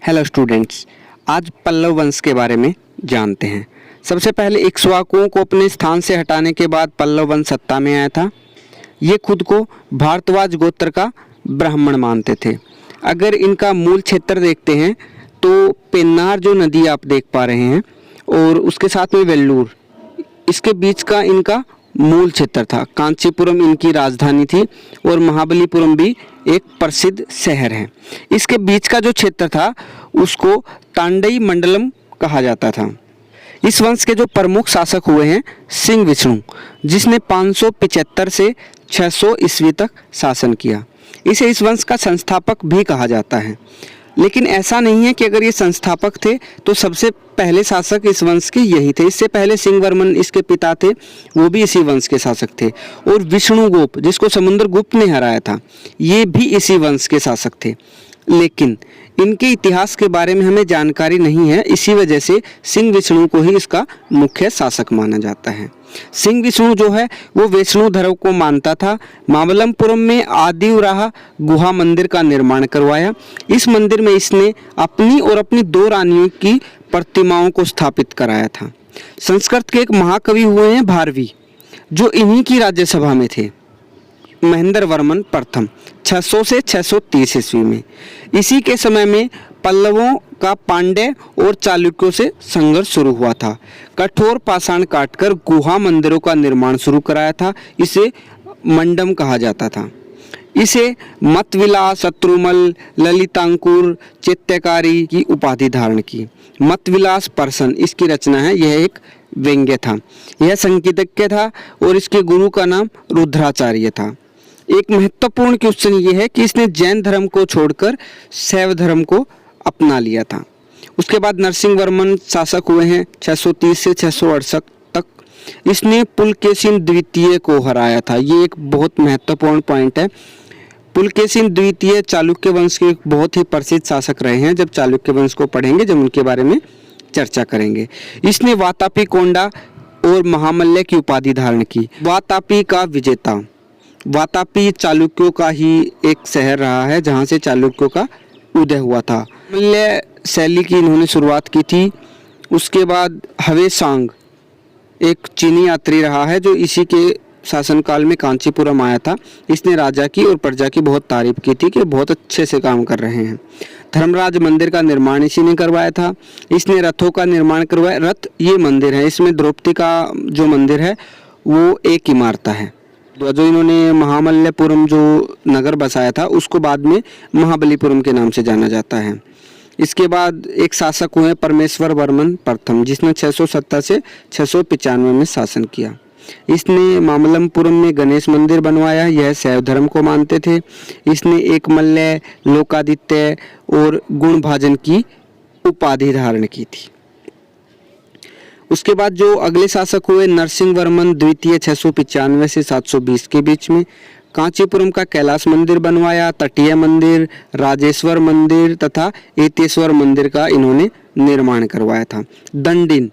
Hello students, आज पल्लव वंश के बारे में जानते हैं। सबसे पहले इक्ष्वाकुओं को अपने स्थान से हटाने के बाद पल्लव वंश सत्ता में आया था। ये खुद को भारद्वाज गोत्र का ब्राह्मण मानते थे। अगर इनका मूल क्षेत्र देखते हैं तो पेन्नार जो नदी आप देख पा रहे हैं और उसके साथ में वेल्लूर, इसके बीच का इनका मूल क्षेत्र था। कांचीपुरम इनकी राजधानी थी और महाबलीपुरम भी एक प्रसिद्ध शहर है। इसके बीच का जो क्षेत्र था उसको तांडई मंडलम कहा जाता था। इस वंश के जो प्रमुख शासक हुए हैं सिंह विष्णु, जिसने 575 से 600 ईस्वी तक शासन किया। इसे इस वंश का संस्थापक भी कहा जाता है। लेकिन ऐसा नहीं है कि अगर ये संस्थापक थे तो सबसे पहले शासक इस वंश के यही थे। इससे पहले सिंहवर्मन इसके पिता थे, वो भी इसी वंश के शासक थे। और विष्णुगुप्त, जिसको समुद्रगुप्त ने हराया था, ये भी इसी वंश के शासक थे। लेकिन इनके इतिहास के बारे में हमें जानकारी नहीं है, इसी वजह से सिंह विष्णु को ही इसका मुख्य शासक माना जाता है। सिंह विष्णु जो है वो वैष्णव धर्म को मानता था। मामल्लपुरम में आदिवराह गुहा मंदिर का निर्माण करवाया। इस मंदिर में इसने अपनी और अपनी 2 रानियों की प्रतिमाओं को स्थापित कराया था। संस्कृत के एक महाकवि हुए हैं भारवी, जो इन्हीं की राज्यसभा में थे, महेंद्र वर्मन प्रथम 600 से 630 ईस्वी में। इसी के समय में पल्लवों का पांड्य और चालुक्यों से संघर्ष शुरू हुआ था। कठोर पाषाण काटकर गुहा मंदिरों का निर्माण शुरू कराया था। इसे मंडम कहा जाता था। इसे मतविलास, शत्रुमल, ललितांकुर, चैत्यकारी की उपाधि धारण की। मतविलास पर्सन इसकी रचना है। यह एक व्यंग्य था। यह संगीतज्ञ था और इसके गुरु का नाम रुद्राचार्य था। एक महत्वपूर्ण क्वेश्चन ये है कि इसने जैन धर्म को छोड़कर शैव धर्म को अपना लिया था। उसके बाद नरसिंह वर्मन शासक हुए हैं 630 से 668 तक। इसने पुलकेशिन द्वितीय को हराया था। ये एक बहुत महत्वपूर्ण पॉइंट है। पुलकेशिन द्वितीय चालुक्य वंश के बहुत ही प्रसिद्ध शासक रहे हैं। जब चालुक्य वंश को पढ़ेंगे, जब उनके बारे में चर्चा करेंगे। इसने वातापी कोंडा और महामल्ल की उपाधि धारण की। वातापी का विजेता। वातापी चालुक्यों का ही एक शहर रहा है जहाँ से चालुक्यों का उदय हुआ था। मल्ल शैली की इन्होंने शुरुआत की थी। उसके बाद हवेसांग एक चीनी यात्री रहा है जो इसी के शासनकाल में कांचीपुरम आया था। इसने राजा की और प्रजा की बहुत तारीफ की थी कि बहुत अच्छे से काम कर रहे हैं। धर्मराज मंदिर का निर्माण इसी ने करवाया था। इसने रथों का निर्माण करवाया। रथ ये मंदिर है, इसमें द्रौपदी का जो मंदिर है वो एक इमारत है। जो इन्होंने महामल्लपुरम जो नगर बसाया था उसको बाद में महाबलीपुरम के नाम से जाना जाता है। इसके बाद एक शासक हुए परमेश्वर वर्मन प्रथम, जिसने 670 से 695 में शासन किया। इसने मामल्लपुरम में गणेश मंदिर बनवाया। यह शैव धर्म को मानते थे। इसने एक मल्ल, लोकादित्य और गुणभाजन की उपाधि धारण की थी। उसके बाद जो अगले शासक हुए नरसिंह वर्मन द्वितीय 695 से 720 के बीच में। कांचीपुरम का कैलाश मंदिर बनवाया। तटीय मंदिर, राजेश्वर मंदिर तथा एतेश्वर मंदिर का इन्होंने निर्माण करवाया था। दंडिन,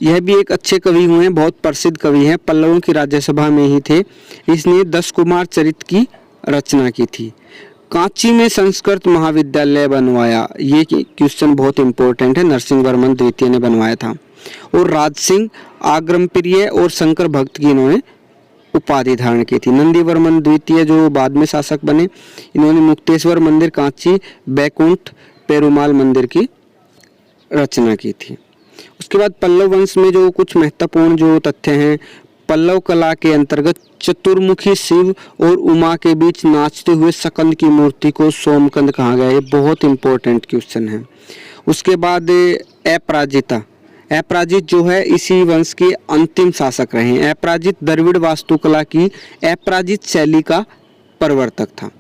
यह भी एक अच्छे कवि हुए हैं, बहुत प्रसिद्ध कवि हैं, पल्लवों की राज्यसभा में ही थे। इसने 10 कुमार चरित की रचना की थी। कांची में संस्कृत महाविद्यालय बनवाया। ये क्वेश्चन बहुत इंपॉर्टेंट है, नरसिंह वर्मन द्वितीय ने बनवाया था। और राज सिंह, आग्रमप्रिय और शंकर भक्त की इन्होंने उपाधि धारण की थी। नंदी वर्मन द्वितीय जो बाद में शासक बने, इन्होंने मुक्तेश्वर मंदिर, कांची, बैकुंठ, पेरुमाल मंदिर की रचना की थी। उसके बाद पल्लव वंश में जो कुछ महत्वपूर्ण जो तथ्य हैं, पल्लव कला के अंतर्गत चतुर्मुखी शिव और उमा के बीच नाचते हुए सकंद की मूर्ति को सोमकंद कहा गया। ये बहुत इंपॉर्टेंट क्वेश्चन है। उसके बाद अपराजिता, अपराजित जो है इसी वंश के अंतिम शासक रहे हैं। अपराजित द्रविड़ वास्तुकला की अपराजित शैली का प्रवर्तक था।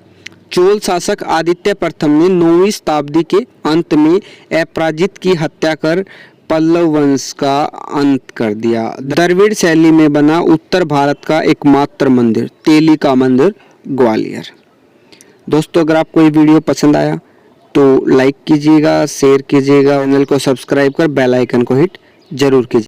चोल शासक आदित्य प्रथम ने 9वीं शताब्दी के अंत में अपराजित की हत्या कर पल्लव वंश का अंत कर दिया। द्रविड़ शैली में बना उत्तर भारत का एकमात्र मंदिर तेली का मंदिर, ग्वालियर। दोस्तों, अगर आपको ये वीडियो पसंद आया तो लाइक कीजिएगा, शेयर कीजिएगा, चैनल को सब्सक्राइब कर बेल आइकन को हिट जरूर कीजिए।